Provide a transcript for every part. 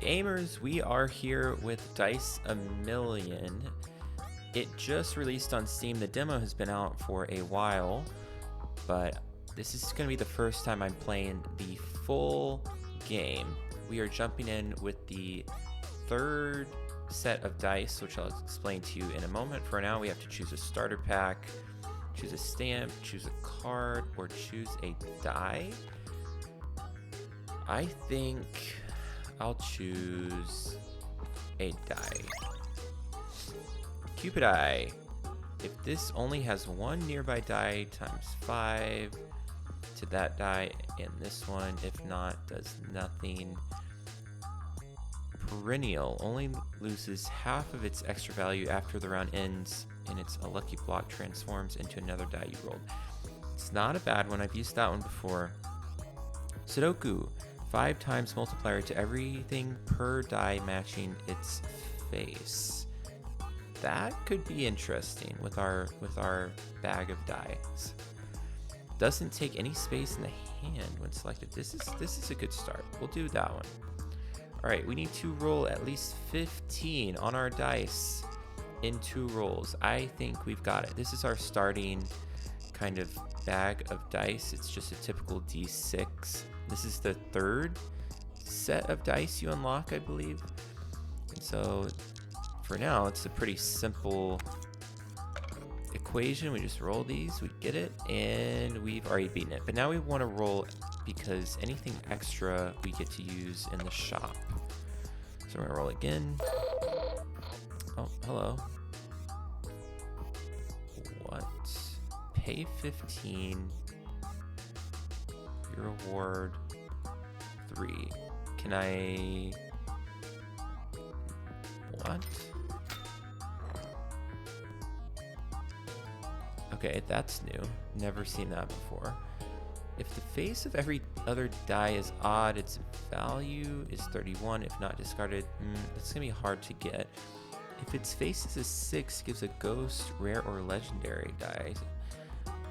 Gamers, we are here with Dice a Million. It just released on Steam. The demo has been out for a while, but this is going to be the first time I'm playing the full game. We are jumping in with the third set of dice, which I'll explain to you in a moment. For now, we have to choose a starter pack, choose a stamp, choose a card, or choose a die. I think I'll choose a die. Cupid die. If this only has one nearby die, times 5 to that die and this one. If not, does nothing. Perennial only loses half of its extra value after the round ends, and its a lucky block transforms into another die you rolled. It's not a bad one. I've used that one before. Sudoku. 5 times multiplier to everything per die matching its face. That could be interesting with our bag of dice. Doesn't take any space in the hand when selected. This is a good start. We'll do that one. All right, we need to roll at least 15 on our dice in 2 rolls. I think we've got it. This is our starting kind of bag of dice. It's just a typical D6. This is the third set of dice you unlock, I believe. And so for now, it's a pretty simple equation. We just roll these, we get it, and we've already beaten it. But now we want to roll because anything extra we get to use in the shop. So we're gonna roll again. Oh, hello. What? Pay 15. Reward 3. Can I... What? Okay, that's new. Never seen that before. If the face of every other die is odd, its value is 31. If not discarded, it's gonna be hard to get. If its face is a 6, gives a ghost, rare, or legendary die,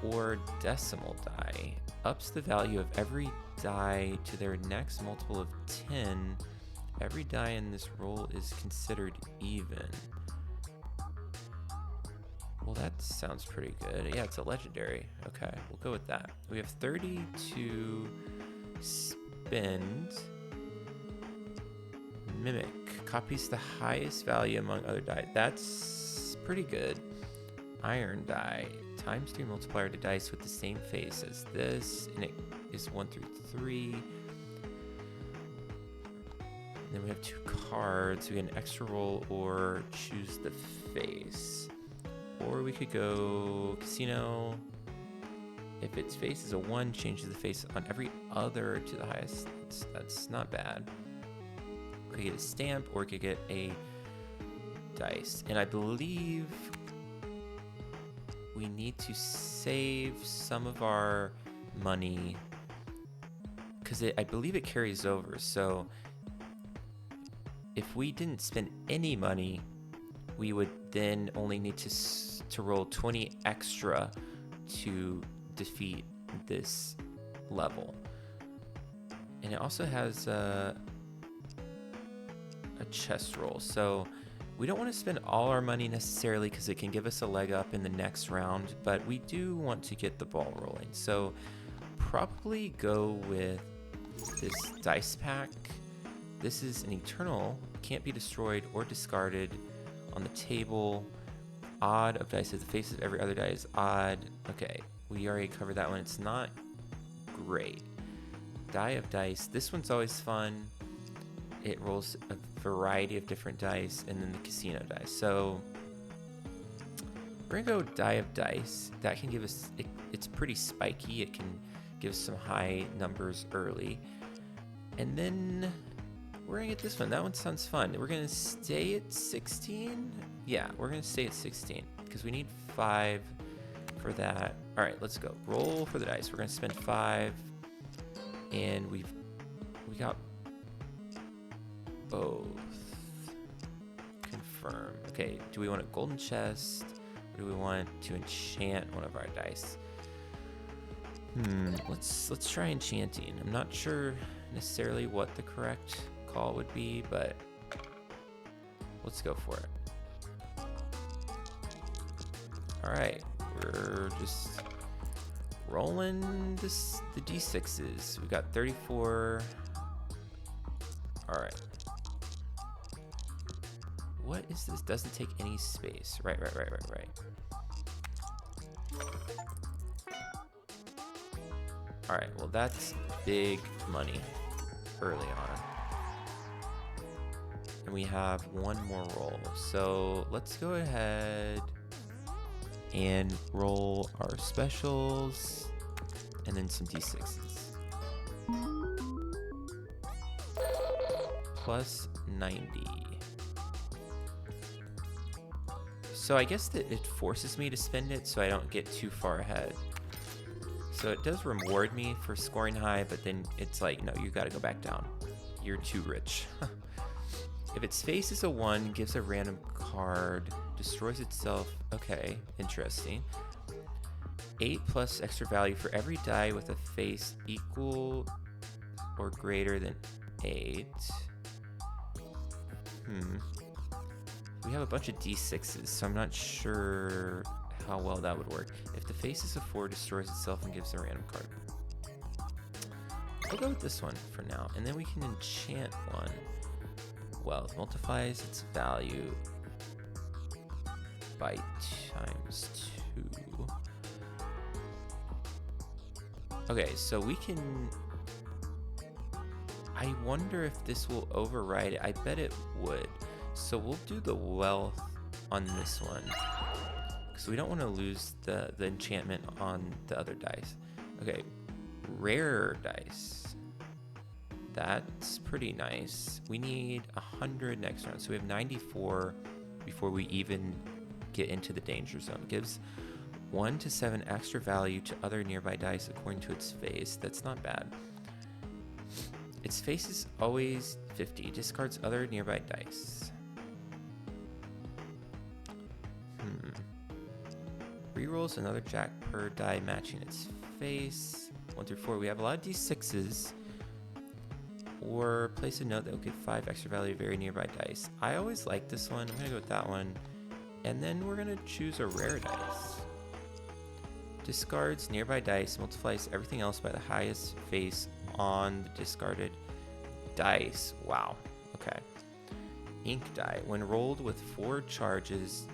or decimal die. Ups the value of every die to their next multiple of 10. Every die in this roll is considered even. Well, that sounds pretty good. Yeah, it's a legendary. Okay, we'll go with that. We have 30 to spend. Mimic. Copies the highest value among other die. That's pretty good. Iron die. Times 3 multiplier to dice with the same face as this, and it is 1 through 3. And then we have 2 cards. We get an extra roll or choose the face. Or we could go casino. If its face is a 1, change the face on every other to the highest. That's not bad. We could get a stamp, or we could get a dice. And I believe we need to save some of our money because I believe it carries over. So if we didn't spend any money, we would then only need to roll 20 extra to defeat this level. And it also has a chest roll. So we don't want to spend all our money necessarily because it can give us a leg up in the next round, but we do want to get the ball rolling. So probably go with this dice pack. This is an eternal, can't be destroyed or discarded on the table. Odd of dice, if the face of every other die is odd. Okay, we already covered that one. It's not great. Die of dice, this one's always fun. It rolls a variety of different dice, and then the casino dice. So we're gonna go die of dice. That can give us, it's pretty spiky. It can give us some high numbers early. And then we're gonna get this one. That one sounds fun. We're gonna stay at 16. Yeah, we're gonna stay at 16 because we need 5 for that. All right, let's go. Roll for the dice. We're gonna spend 5, and we got both. Confirm. Okay, do we want a golden chest, or do we want to enchant one of our dice? Let's try enchanting. I'm not sure necessarily what the correct call would be, but let's go for it. All right, we're just rolling the d6s. We got 34. All right. What is this? Doesn't take any space. Right. All right, well, that's big money early on. And we have one more roll. So let's go ahead and roll our specials and then some d6s. Plus 90. So I guess that it forces me to spend it so I don't get too far ahead. So it does reward me for scoring high, but then it's like, no, you gotta go back down. You're too rich. If its face is a 1, gives a random card, destroys itself. Okay, interesting. 8 plus extra value for every die with a face equal or greater than 8. We have a bunch of d6s, so I'm not sure how well that would work. If the face is a 4, destroys itself and gives a random card. We'll go with this one for now, and then we can enchant one. Wealth multiplies its value by times 2. Okay, so we can... I wonder if this will override it. I bet it would. So we'll do the wealth on this one, because we don't want to lose the enchantment on the other dice. Okay, rare dice. That's pretty nice. We need 100 next round, so we have 94 before we even get into the danger zone. Gives 1 to 7 extra value to other nearby dice according to its face. That's not bad. Its face is always 50. Discards other nearby dice. Rerolls another jack per die matching its face. 1 through 4. We have a lot of d6s. Or place a note that will give 5 extra value to very nearby dice. I always like this one. I'm going to go with that one. And then we're going to choose a rare dice. Discards nearby dice, multiplies everything else by the highest face on the discarded dice. Wow. Okay. Ink die. When rolled with 4 charges,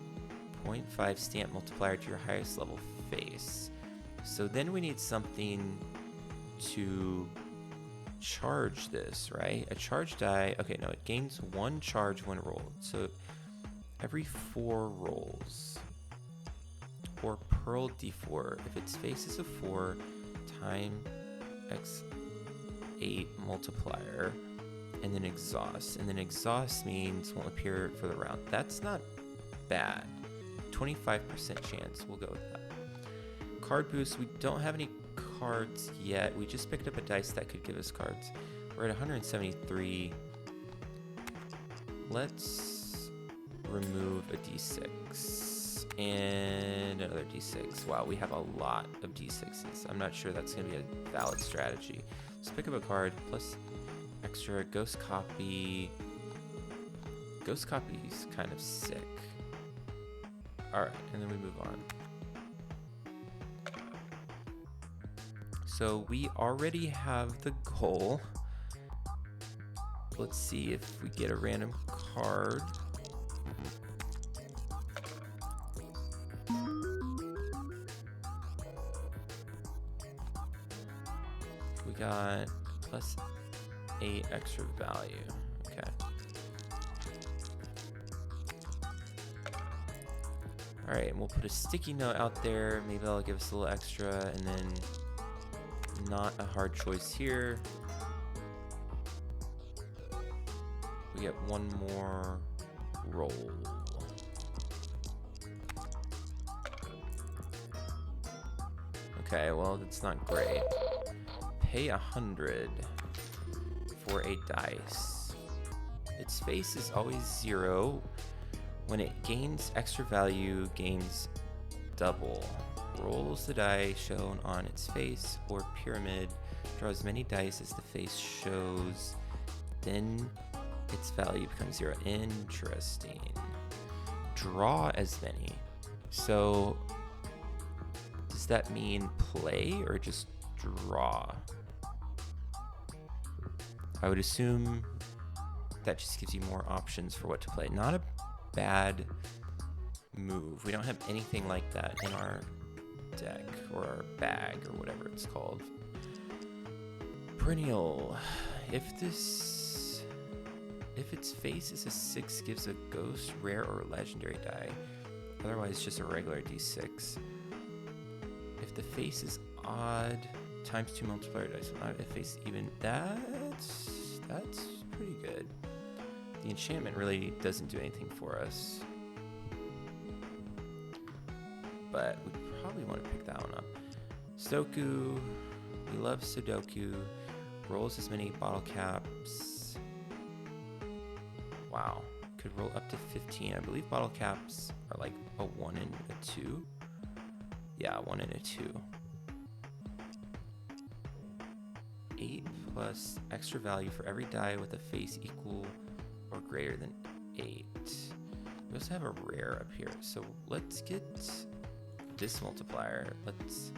0.5 stamp multiplier to your highest level face. So then we need something to charge this, right? A charge die. Okay, no, it gains 1 charge when rolled. So every 4 rolls. Or pearl d4. If its face is a 4, time x8 multiplier, and then exhaust. And then exhaust means won't appear for the round. That's not bad. 25% chance. We'll go with that. Card boost. We don't have any cards yet. We just picked up a dice that could give us cards. We're at 173. Let's remove a d6 and another d6. Wow, we have a lot of d6s. I'm not sure that's going to be a valid strategy. Let's pick up a card plus extra ghost copy. Ghost copy is kind of sick. Alright, and then we move on. So we already have the goal. Let's see if we get a random card. We got plus 8 extra value. Okay. All right, and we'll put a sticky note out there. Maybe that'll give us a little extra, and then not a hard choice here. We get 1 more roll. Okay, well, that's not great. Pay 100 for a dice. Its face is always 0. When it gains extra value, gains double. Rolls the die shown on its face or pyramid. Draws as many dice as the face shows then its value becomes 0. Interesting. Draw as many. So does that mean play or just draw? I would assume that just gives you more options for what to play. Not a bad move. We don't have anything like that in our deck or our bag or whatever it's called. Perennial. If its face is a 6, gives a ghost, rare, or legendary die. Otherwise, just a regular d6. If the face is odd, ×2 multiplier dice. If face even, that's pretty good. The enchantment really doesn't do anything for us, but we probably want to pick that one up. Sudoku. We love Sudoku. Rolls as many bottle caps. Wow. Could roll up to 15. I believe bottle caps are like a 1 and a 2. Yeah, 1 and a 2. 8 plus extra value for every die with a face equal or greater than 8. We also have a rare up here. So let's get this multiplier. Let's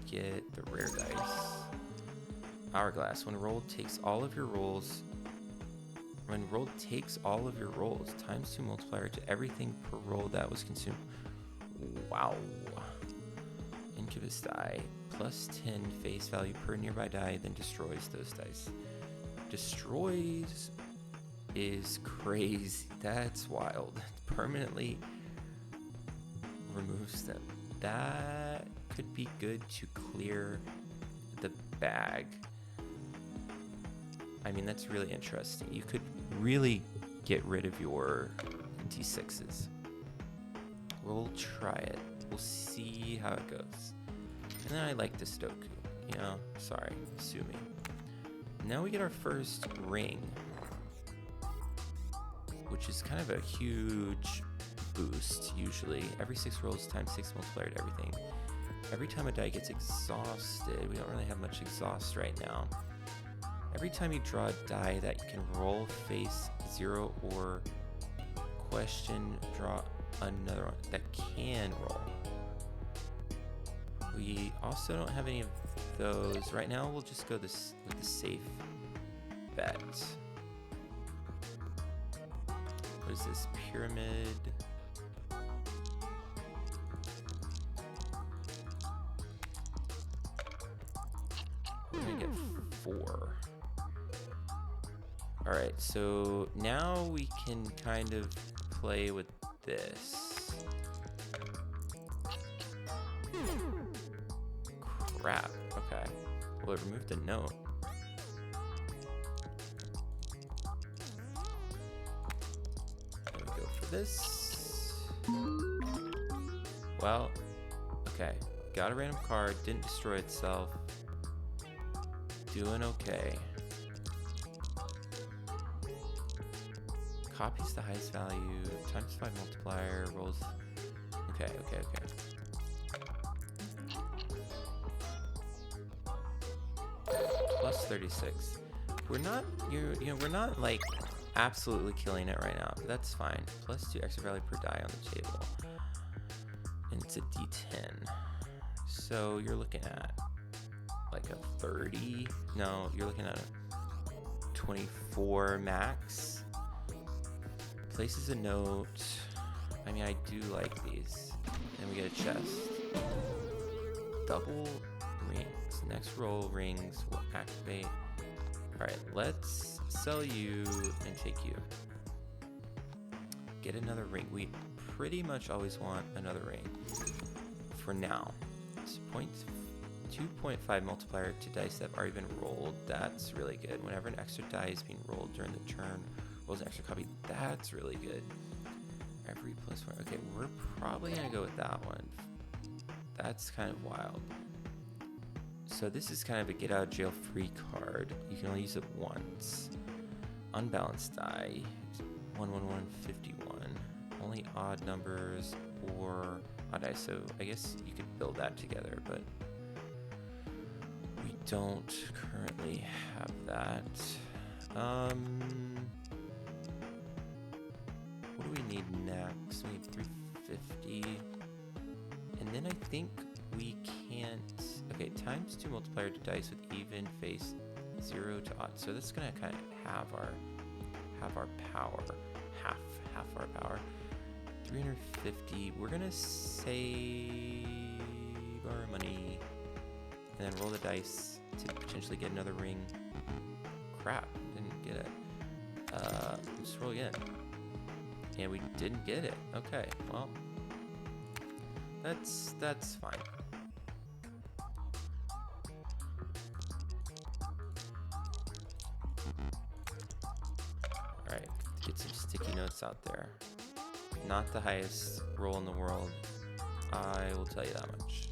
get the rare dice. Hourglass. When rolled takes all of your rolls. When rolled takes all of your rolls, ×2 multiplier to everything per roll that was consumed. Wow. Incubus die. +10 face value per nearby die, then destroys those dice. Destroys is crazy. That's wild. Permanently removes them. That could be good to clear the bag. I mean, that's really interesting. You could really get rid of your D6s. We'll try it. We'll see how it goes. And then I like the Sudoku. You know, sorry, sue me. Now we get our first ring, which is kind of a huge boost usually. Every 6 rolls ×6 multiplier to everything. Every time a die gets exhausted, we don't really have much exhaust right now. Every time you draw a die that you can roll, face 0 or question, draw another one that can roll. We also don't have any of those. Right now we'll just go this with the safe bet. What is this? Pyramid. We're gonna get 4. Alright, so now we can kind of play with this. Crap, okay. Well, it removed the note. There we go for this. Well, okay. Got a random card, didn't destroy itself. Doing okay. Copies the highest value, ×5 multiplier, rolls. Okay. +36. We're not, you know, we're not like absolutely killing it right now, but that's fine. +2 extra value per die on the table, and it's a D10. So you're looking at like a 30. No, you're looking at a 24 max. Places a note. I mean, I do like these. Then we get a chest. Double rings. Next roll rings will activate. Alright, let's sell you and take you. Get another ring. We pretty much always want another ring. For now. It's 2.5 multiplier to dice that have already been rolled. That's really good. Whenever an extra die is being rolled during the turn, rolls an extra copy. That's really good. Every +1. Okay, we're probably gonna go with that one. That's kind of wild. So this is kind of a get out of jail free card. You can only use it once. Unbalanced die. 11151. Only odd numbers or odd dice. So I guess you could build that together, but we don't currently have that. What do we need next? We need 350. And then I think we can't... Okay, times 2 multiplier to dice with even face 0 to odd. So that's gonna kind of have our power. Half our power. 350. We're gonna save our money. And then roll the dice to potentially get another ring. Crap, didn't get it. Let's roll again. And we didn't get it. Okay, well, that's fine. All right, get some sticky notes out there. Not the highest roll in the world. I will tell you that much.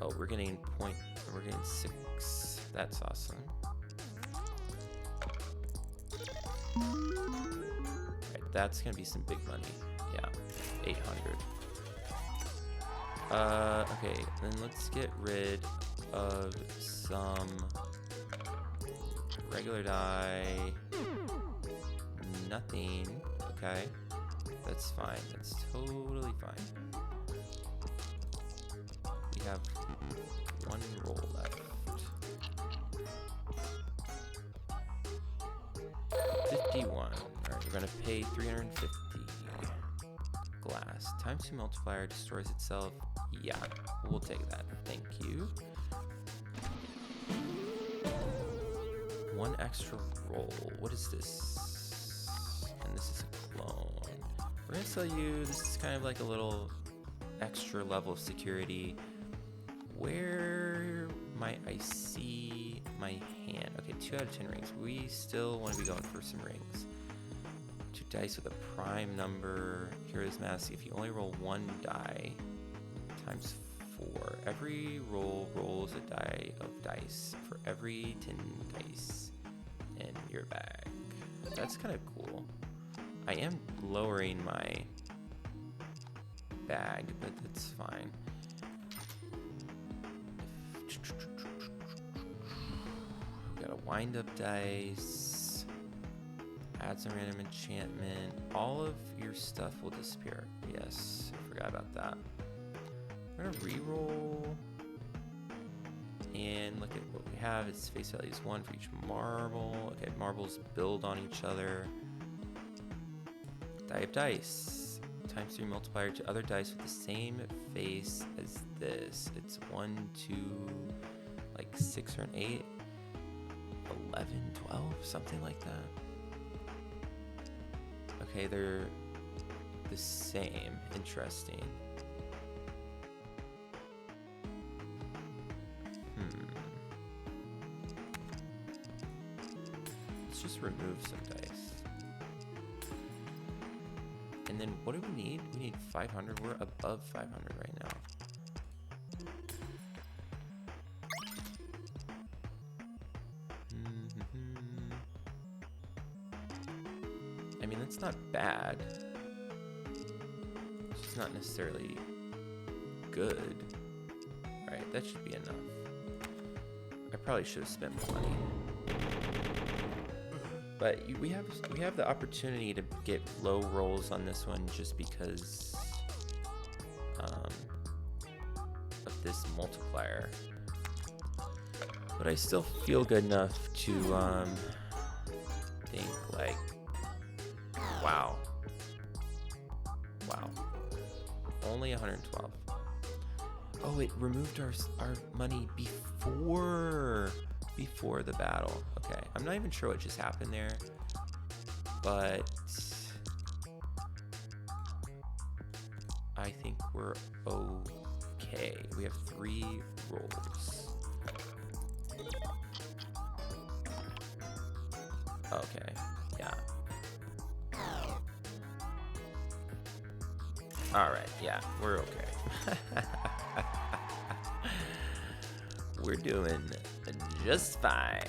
Oh, we're getting 6. That's awesome. Alright, that's gonna be some big money. Yeah, 800. Okay, then let's get rid of some regular die. Nothing. Okay, that's fine. That's totally fine. We have 1 roll left. 51. Alright, we're gonna pay 350. Glass. Times 2 multiplier destroys itself. Yeah, we'll take that. Thank you. 1 extra roll. What is this? And this is a clone. We're gonna sell you. This is kind of like a little extra level of security. Where might I see my hand? Okay, 2 out of 10 rings. We still want to be going for some rings. 2 dice with a prime number. Hero's Mask. If you only roll 1 die, times 4. Every roll rolls a die of dice for every 10 dice in your bag. That's kind of cool. I am lowering my bag, but that's fine. Got a wind up dice. Add some random enchantment. All of your stuff will disappear. Yes, I forgot about that. We're gonna re-roll. And look at what we have. Its face value is 1 for each marble. Okay, marbles build on each other. Die of dice. Times 3 multiplier to other dice with the same face as this. It's 1, 2, like 6 or an 8. 11, 12, something like that. Okay, they're the same. Interesting. Let's just remove some dice. And then what do we need? We need 500. We're above 500 right now. I mean, that's not bad. It's just not necessarily good. Alright, that should be enough. I probably should have spent more money. But we have the opportunity to get low rolls on this one just because of this multiplier. But I still feel good enough to think like, wow, only 112. Oh, it removed our money before the battle. Okay, I'm not even sure what just happened there, but I think we're okay. We have 3 rolls. Okay, yeah. Alright, yeah, we're okay. We're doing just fine.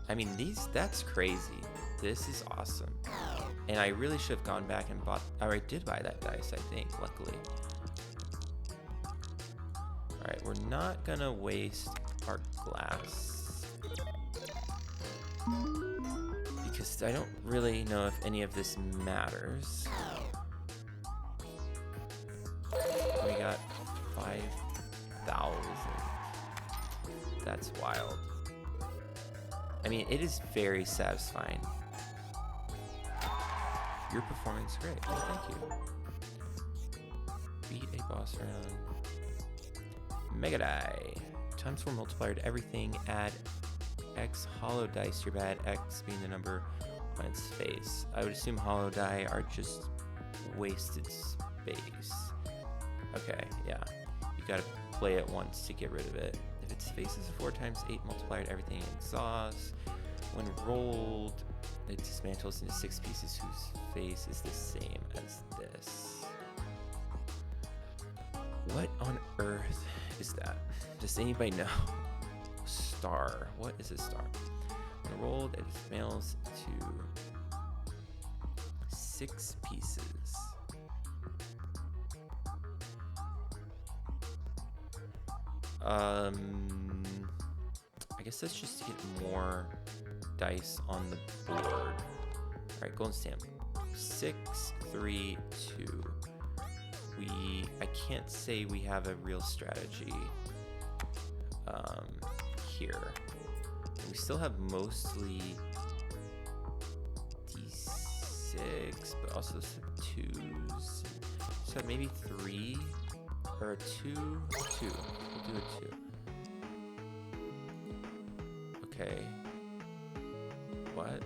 I mean, that's crazy. This is awesome. And I really should have gone back and bought, or I did buy that dice, I think, luckily. Alright, we're not gonna waste our glass. Because I don't really know if any of this matters. We got 5,000. That's wild. I mean, it is very satisfying. Your performance great. Oh, thank you. Beat a boss round. Mega die. Times 4 multiplier to everything. Add X hollow dice to your bad. X being the number on its face. I would assume hollow die are just wasted space. Okay, yeah. You gotta play it once to get rid of it. If its face is a 4 times 8 multiplier to everything it exhausts. When rolled, it dismantles into 6 pieces whose face is the same as this. What on earth is that? Does anybody know? Star. What is a star? When rolled, it dismantles to 6 pieces. I guess that's just to get more dice on the board. Alright, golden stamp. 6, 3, 2. I can't say we have a real strategy here. And we still have mostly D6, but also some 2s. So maybe 3 or a 2. 2. We'll do a 2. Okay. What?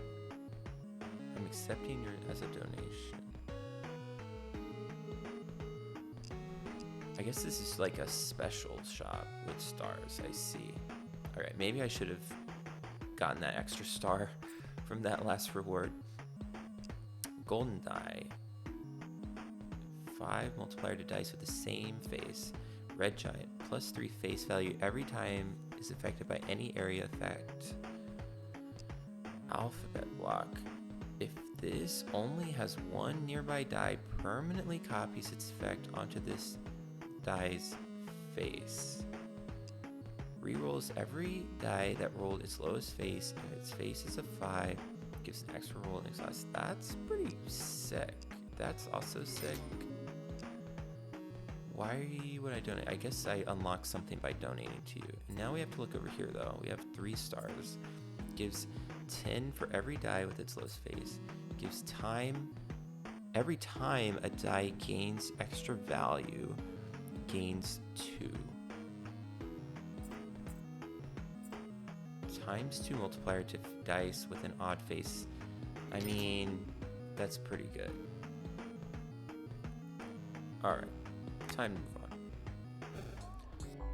I'm accepting your as a donation. I guess this is like a special shop with stars, I see. Alright, maybe I should have gotten that extra star from that last reward. Golden die. 5 multiplier to dice with the same face. Red giant. Plus 3 face value every time is affected by any area effect. Alphabet block. If this only has one nearby die, permanently copies its effect onto this die's face. Rerolls every die that rolled its lowest face. If its face is a 5, gives an extra roll and exhaust. That's pretty sick. That's also sick. Why would I donate? I guess I unlocked something by donating to you. Now we have to look over here though. We have 3 stars. Gives 10 for every die with its lowest face. Gives time. Every time a die gains extra value, gains 2. Times 2 multiplier to dice with an odd face. I mean, that's pretty good. Alright, time to move on.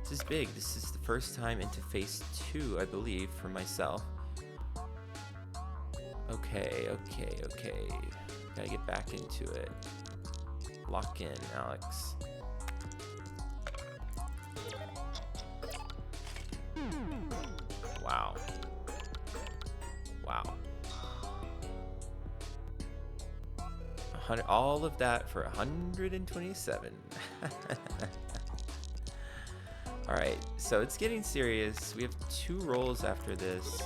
This is big. This is the first time into phase 2, I believe, for myself. Okay. Gotta get back into it. Lock in, Alex. Wow. All of that for 127. Alright, so it's getting serious. We have 2 rolls after this.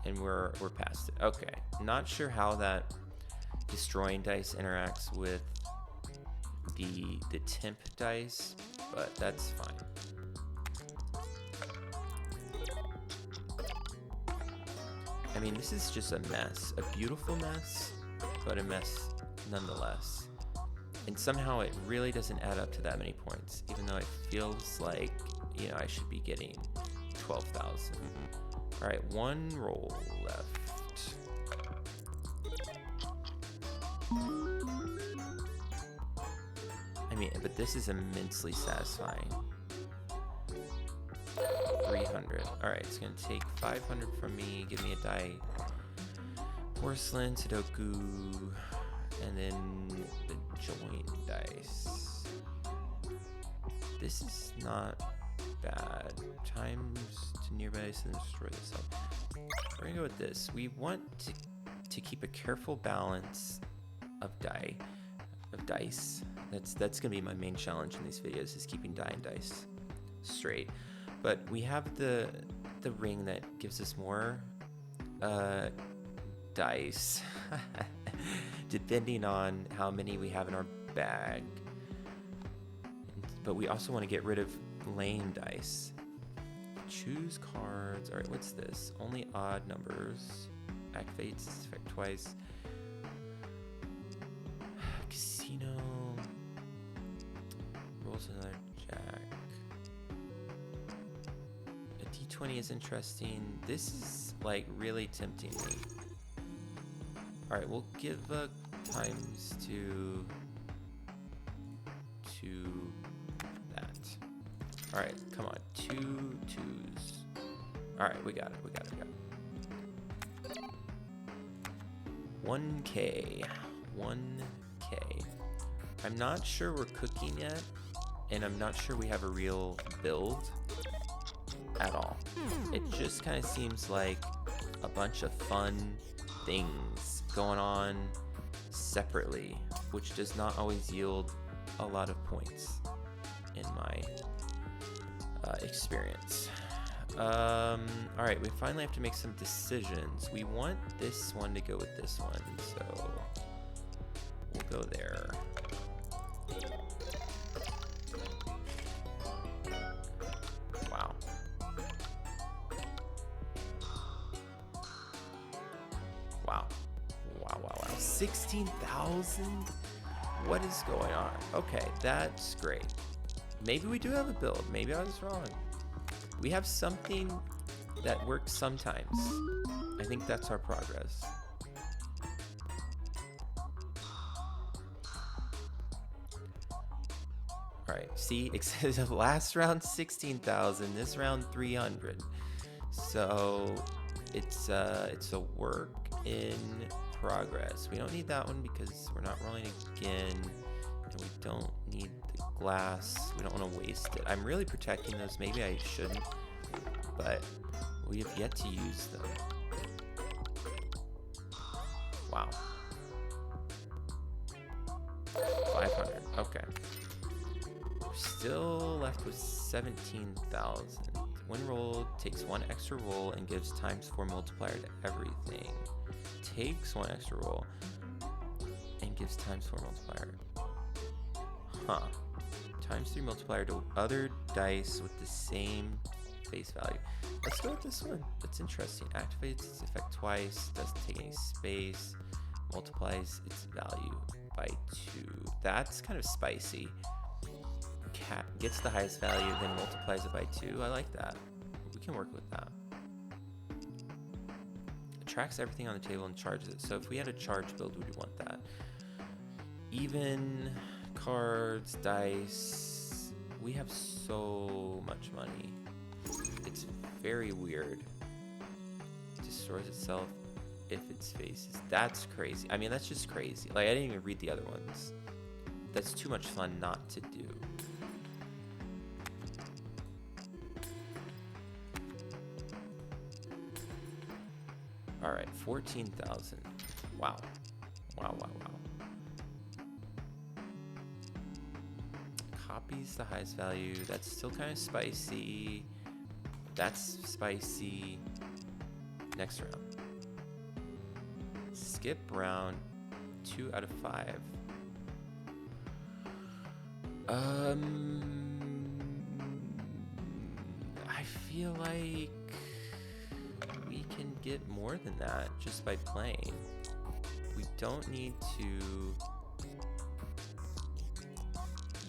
And we're past it. Okay. Not sure how that destroying dice interacts with the temp dice, but that's fine. I mean, this is just a mess. A beautiful mess, but a mess nonetheless. And somehow it really doesn't add up to that many points, even though it feels like, you know, I should be getting 12,000. All right, 1 roll left. I mean, but this is immensely satisfying. 300. All right, it's gonna take 500 from me. Give me a die. Porcelain, Sudoku, and then the joint dice. This is not bad. Times to nearby dice and destroy this up. We're gonna go with this. We want to to keep a careful balance of dice. That's gonna be my main challenge in these videos, is keeping die and dice straight. But we have the ring that gives us more dice depending on how many we have in our bag. But we also want to get rid of lame dice. Choose cards. All right, what's this? Only odd numbers. Activates effect twice. Casino. Rolls another jack. A d20 is interesting. This is like really tempting me. All right, we'll give times to that. All right, come on, 2 2s. All right, we got it. 1K. I'm not sure we're cooking yet, and I'm not sure we have a real build at all. It just kind of seems like a bunch of fun things going on separately, which does not always yield a lot of points in my experience. All right, we finally have to make some decisions. We want this one to go with this one, so we'll go there. Wow. Wow. 16,000? What is going on? Okay, that's great. Maybe we do have a build. Maybe I was wrong. We have something that works sometimes. I think that's our progress. All right, see, it says last round 16,000, this round 300. So it's a work in progress. We don't need that one because we're not rolling again, and we don't need the glass. We don't want to waste it. I'm really protecting those. Maybe I shouldn't, but we have yet to use them. Wow. 500. Okay. We're still left with 17,000. When rolled, takes 1 extra roll and gives ×4 multiplier to everything. Takes 1 extra roll and gives ×4 multiplier. Huh. ×3 multiplier to other dice with the same face value. Let's go with this one. That's interesting. Activates its effect twice, doesn't take any space, multiplies its value by 2. That's kind of spicy. Cat gets the highest value, then multiplies it by 2. I like that. We can work with that. Tracks everything on the table and charges it. So if we had a charge build, we'd want that. Even, cards, dice. We have so much money. It's very weird. Destroys itself if its face is. That's crazy. I mean, that's just crazy. Like, I didn't even read the other ones. That's too much fun not to do. All right, 14,000. Wow. Wow. Copies the highest value. That's still kind of spicy. That's spicy. Next round. Skip round. 2 out of 5. I feel like we can get more than that just by playing. We don't need to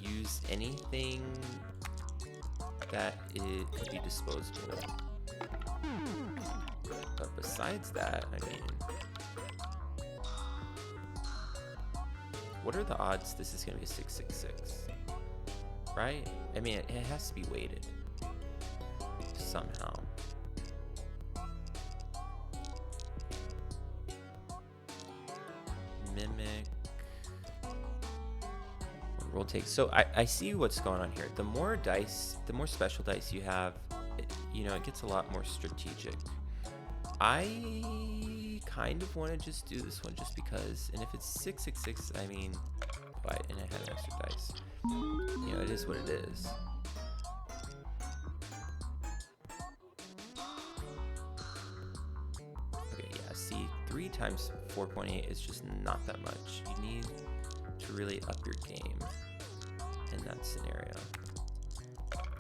use anything that it could be disposable. But besides that, I mean, what are the odds this is going to be a 666? Right? I mean, it has to be weighted somehow. Mimic. Roll takes. So I see what's going on here. The more dice, the more special dice you have, it gets a lot more strategic. I kind of want to just do this one just because, and if it's 666, I mean, oh, and I had an extra dice. You know, it is what it is. Okay, yeah, see, 3 times 4.8 is just not that much. You need to really up your game in that scenario.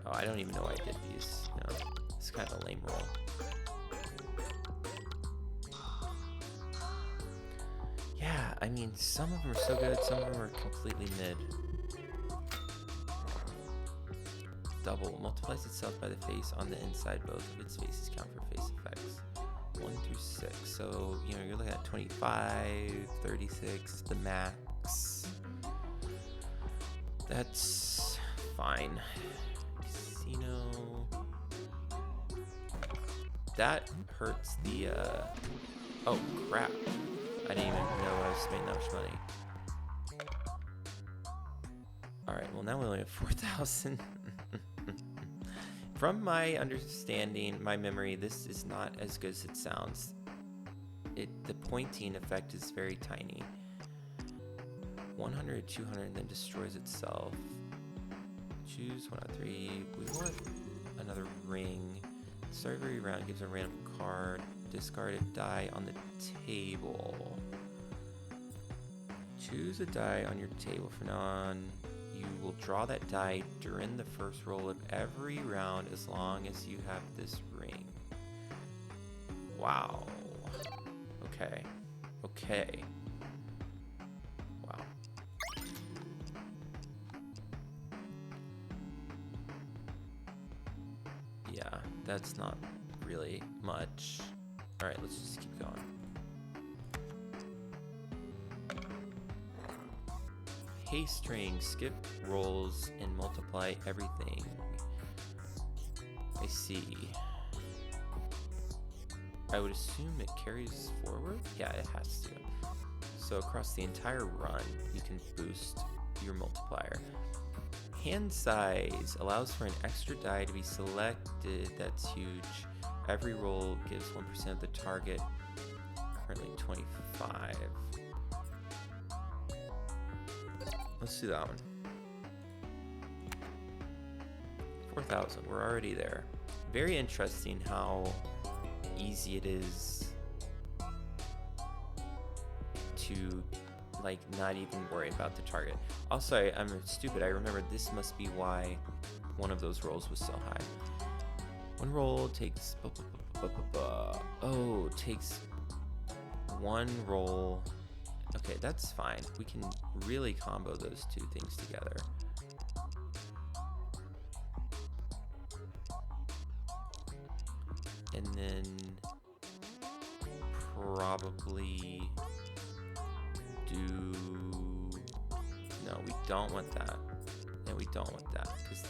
Oh, I don't even know why I did these. No, it's kind of a lame roll. Yeah, I mean, some of them are so good, some of them are completely mid. Double multiplies itself by the face on the inside. Both of its faces count for face effects. 1 through 6. So, you know, you're looking at 25, 36, the max. That's fine. Casino. That hurts the, oh, crap. I didn't even know I was spending that much money. Alright, well now we only have 4,000. From my understanding, my memory, this is not as good as it sounds. The pointing effect is very tiny. 100, 200, and then destroys itself. Choose 1 out of 3. We want another ring. Start every round gives a random card. Discard a die on the table. Choose a die on your table. From now on, you will draw that die during the first roll of every round as long as you have this ring. Wow. Okay. Okay. Wow. Yeah, that's not really much. Alright, let's just keep going. Hey string, skip rolls and multiply everything. I see. I would assume it carries forward? Yeah, it has to. So across the entire run, you can boost your multiplier. Hand size allows for an extra die to be selected. That's huge. Every roll gives 1% of the target, currently 25. Let's do that one. 4,000, we're already there. Very interesting how easy it is to like not even worry about the target. Also, I'm stupid, I remember this must be why one of those rolls was so high. One roll takes, oh, takes one roll. Okay, that's fine. We can really combo those two things together. And then probably do, no, we don't want that. And we don't want that because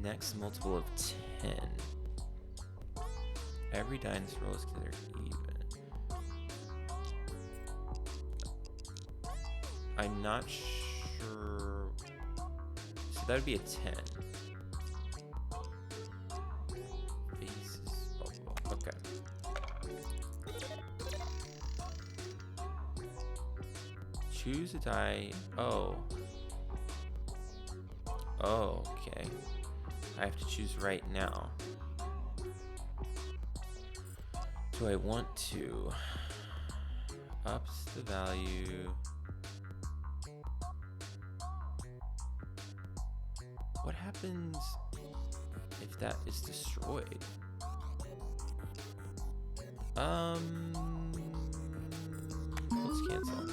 next multiple of 10. Every die in this roll is considered even. I'm not sure. So that would be a 10. Faces. Oh, okay. Choose a die. Oh. Oh, okay. I have to choose right now. Do I want to? Ups the value. What happens if that is destroyed? Let's cancel.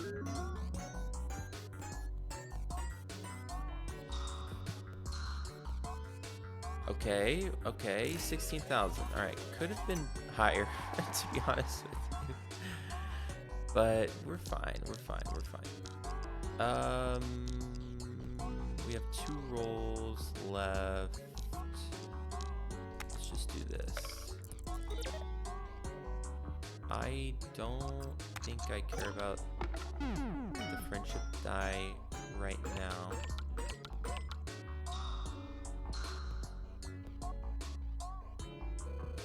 Okay, okay, 16,000. All right, could have been higher, to be honest with you. But we're fine, we're fine, we're fine. We have 2 rolls left. Let's just do this. I don't think I care about the friendship die right now.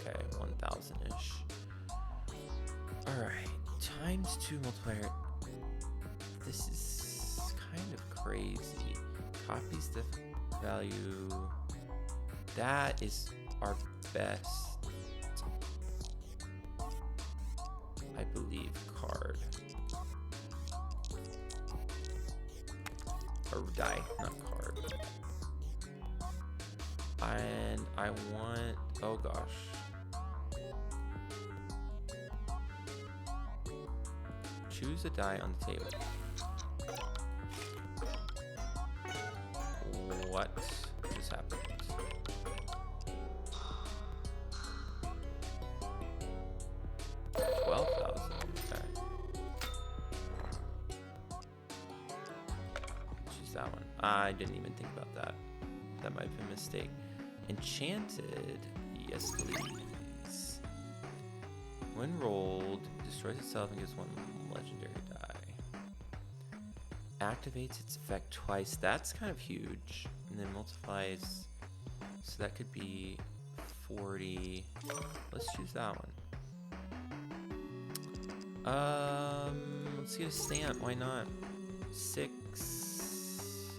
Okay, 1,000-ish. Alright, times 2 multiplier. This is kind of crazy. Copies the value. That is our best, I believe, card. Or die, not card. And I want, oh gosh. Choose a die on the table. What just happened? $12,000. Okay. Choose that one. I didn't even think about that. That might have been a mistake. Enchanted. Yes, please. When rolled, destroys itself and gets 1 legendary die. Activates its effect twice. That's kind of huge. And then multiplies. So that could be 40. Let's choose that one. Let's get a stamp. Why not? 6.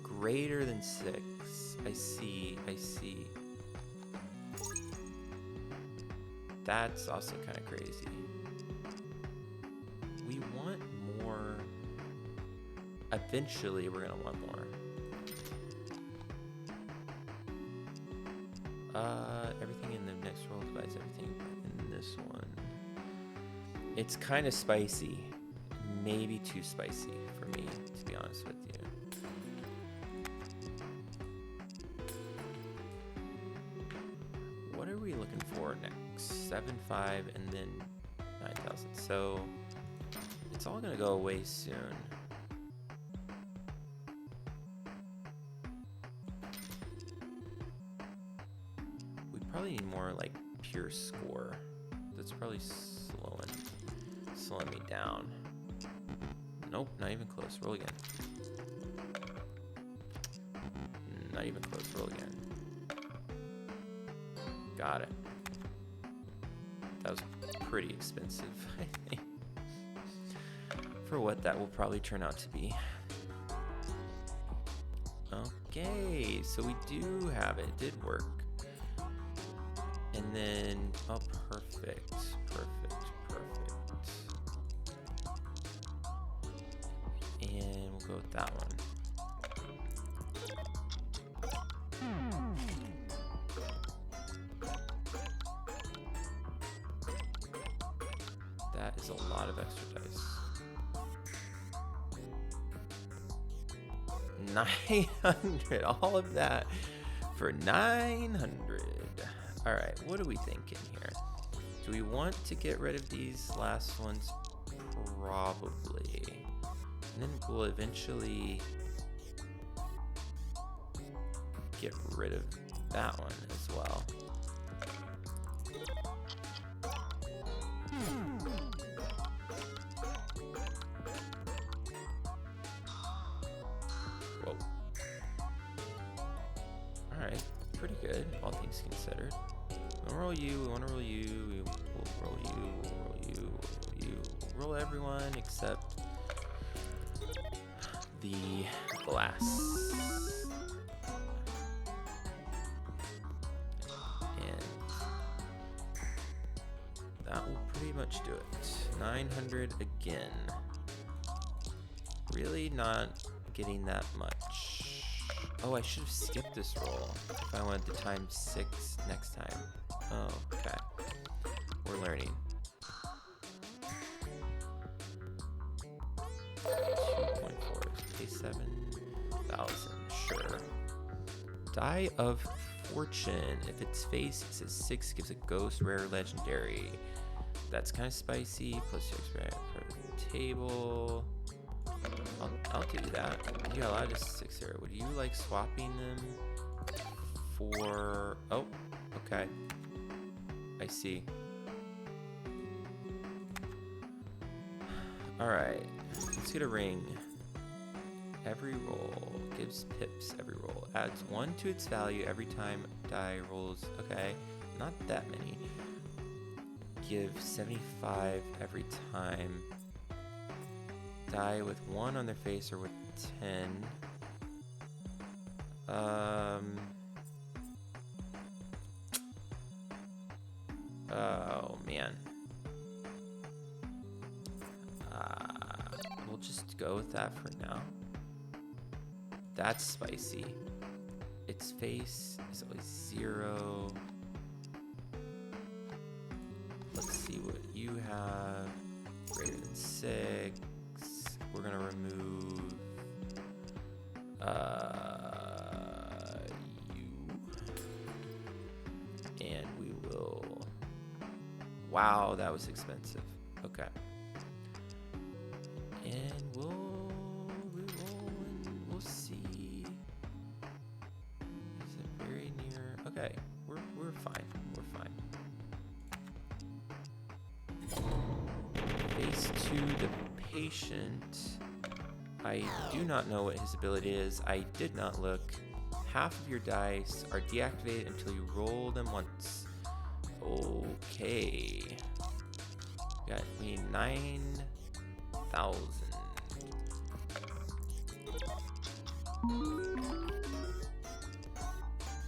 Greater than 6. I see. I see. That's also kind of crazy. We want more. Eventually, we're gonna want more. Everything in the next roll divides everything in this one. It's kind of spicy. Maybe too spicy for me, to be honest with you. What are we looking for next? 7,500 and then 9,000. So it's all gonna go away soon. We probably need more like pure score. That's probably slowing me down. Nope, not even close. Roll again. Not even close. Roll again. Got it. That was pretty expensive, I think. For what that will probably turn out to be. Okay, so we do have it. It did work. And then, oh, perfect. And we'll go with that one. That is a lot of extra dice. 900, all of that for 900. All right, what are we thinking here? Do we want to get rid of these last ones? Probably. And then we'll eventually get rid of that one as well. Whoa. Alright, pretty good, all things considered. We'll roll you, we want to roll you, we'll roll you, we'll roll you, we'll roll you. We'll roll everyone except the glass. And that will pretty much do it. 900 again. Really not getting that much. Oh, I should have skipped this roll if I wanted to times 6 next time. Oh, okay. We're learning. 2.4. Pay 7,000. Sure. Die of Fortune. If its face says 6, gives a ghost rare legendary. That's kind of spicy. Plus 2 extra for the table. I'll do that. You got a lot of 6 here. Would you like swapping them for? Oh, okay. I see. All right. Let's get a ring. Every roll gives pips every roll. Adds 1 to its value every time die rolls. Okay, not that many. give 75 every time. Die with 1 on their face or with 10. Oh man. We'll just go with that for now. That's spicy. Its face is always 0. Let's see what you have. Greater than 6. We're gonna remove you. And we will. Wow, that was expensive. Okay. And we'll reroll and we'll see. Is it very near? Okay, we're fine. We're fine. Phase 2, the patient. I do not know what his ability is. I did not look. Half of your dice are deactivated until you roll them once. Okay. Got me 9,000.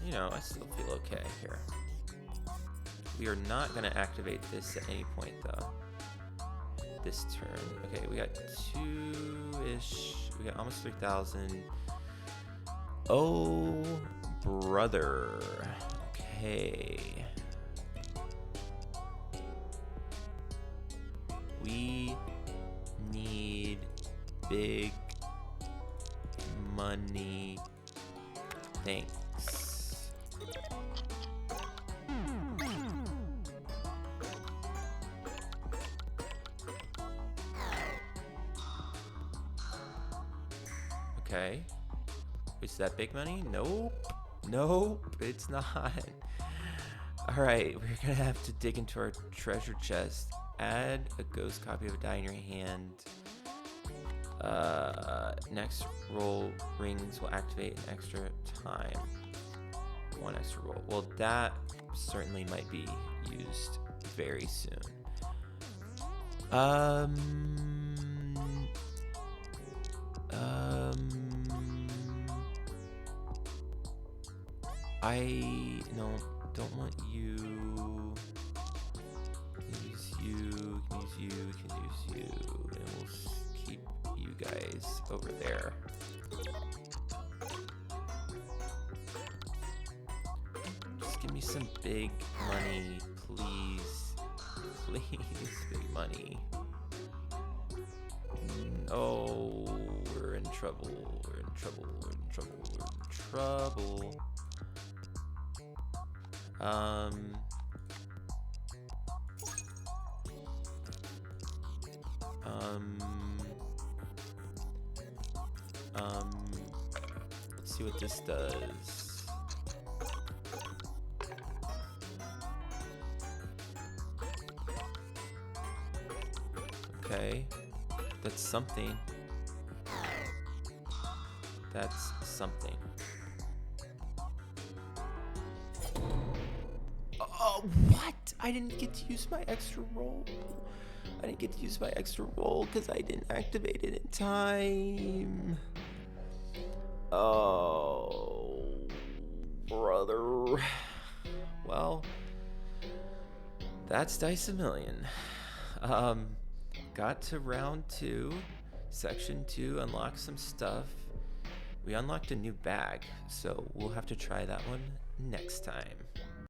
You know, I still feel okay here. We are not going to activate this at any point, though. This turn. Okay, we got 2-ish. We got almost 3,000. Oh, brother. Okay. We need big money. Thanks. Okay. Is that big money? Nope. Nope, it's not. Alright, we're gonna have to dig into our treasure chest. Add a ghost copy of a die in your hand. Next roll rings will activate an extra time. 1 extra roll. Well, that certainly might be used very soon. I don't want you. Use you, can use you, can use you, and we'll keep you guys over there. Just give me some big money, please. Please, big money. Oh, we're in trouble. We're in trouble. We're in trouble. We're in trouble. Let's see what this does. Okay, that's something. That's something. Oh, what? I didn't get to use my extra roll. I didn't get to use my extra roll because I didn't activate it in time. Oh, brother. Well, that's Dice a Million. Got to round 2, section 2, unlocked some stuff. We unlocked a new bag, so we'll have to try that one next time.